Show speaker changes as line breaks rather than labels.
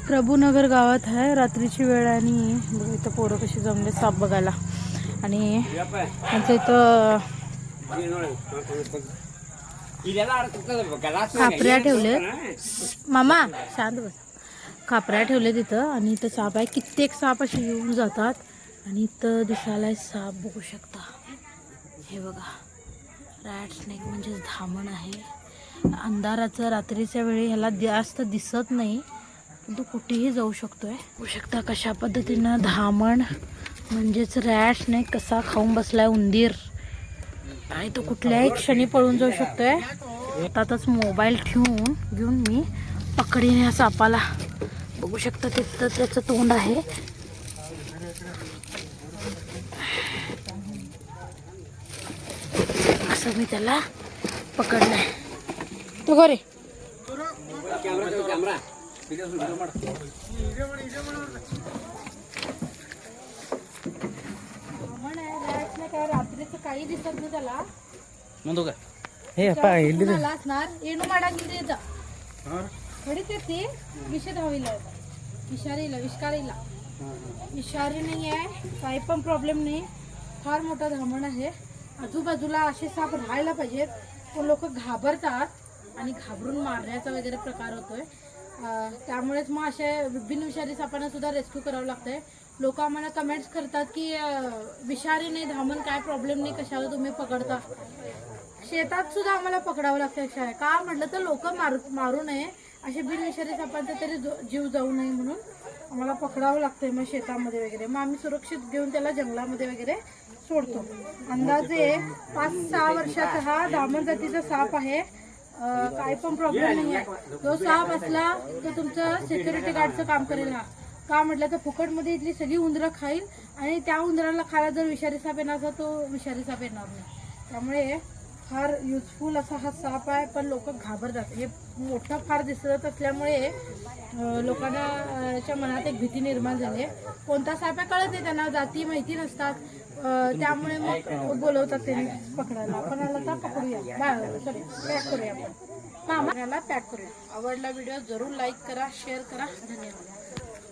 प्रभूनगर गावात आहे, रात्रीची वेळ आणि इथं पोरं कशी जमले साप बघायला. आणि त्यांचं इथं खापऱ्या ठेवले. मामा शांत बस. खापऱ्या ठेवले तिथं आणि इथं साप आहे. कित्येक साप असे येऊन जातात आणि इथं दिसायला साप बघू शकता. हे बघा, रॅट स्नेक म्हणजे धामण आहे. अंधाराचं रात्रीच्या वेळी ह्याला जास्त दिसत नाही, तो कुठेही जाऊ शकतोय. बघू शकता कशा पद्धतीनं धामण म्हणजेच रॅट स्नेक कसा खाऊन बसलाय उंदीर, आणि तो कुठल्याही क्षणी पळून जाऊ शकतोय. हातातच मोबाईल ठेवून घेऊन मी पकडीने ह्या सापाला. बघू शकता तिथं त्याचं तोंड आहे. असं मी त्याला पकडलंय. तो घरे काय रात्रीचं काही दिसत नाही त्याला.
म्हणतो काय
असणार येणू माडा गिरीचा ते विष धावीला विषारीला विषकारीला विषारी नाही आहे, काही पण प्रॉब्लेम नाही. फार मोठा धामण आहे. आजूबाजूला असे साप राहायला पाहिजेत, पण लोक घाबरतात आणि घाबरून मारण्याचा वगैरे प्रकार होतोय. त्यामुळेच मग असे बिनविषारी सापांना सुद्धा रेस्क्यू करावं लागतंय. लोक आम्हाला कमेंट्स करतात की विषारी नाही धामण, काय प्रॉब्लेम नाही, कशाला तुम्ही पकडता. शेतात सुद्धा आम्हाला पकडावं लागतं. का म्हटलं तर लोक मारू नये, असे बिनविषारी सापांचा तरी जीव जाऊ नये म्हणून आम्हाला पकडावं लागतंय. मग शेतामध्ये वगैरे मग आम्ही सुरक्षित घेऊन त्याला जंगलामध्ये वगैरे सोडतो. अंदाजे 5-6 वर्षाचा हा दामन जातीचा साप आहे. काही पण प्रॉब्लेम नाही आहे. तो साप असला तर तुमचं सिक्युरिटी गार्डचं काम करेल. हा का म्हटलं तर फुकटमध्ये इथली सगळी उंदरं खाईल आणि त्या उंदराला खायला जर विषारी साप येणार तर तो विषारी साप येणार नाही. त्यामुळे फार युजफुल असा हा साप आहे, पण लोक घाबरतात. हे मोठा फार दिसत असल्यामुळे लोकांना च्या मनात एक भीती निर्माण झाली आहे. कोणता साप आहे कळत नाही त्यांना, जाती माहिती नसतात. त्यामुळे मग बोलवतात त्यांनी पकडायला. आपण आला तर पकडूया, सॉरी पॅक करूया. आपण याला पॅक करूया. आवडला व्हिडिओ जरूर लाईक करा, शेअर करा. धन्यवाद.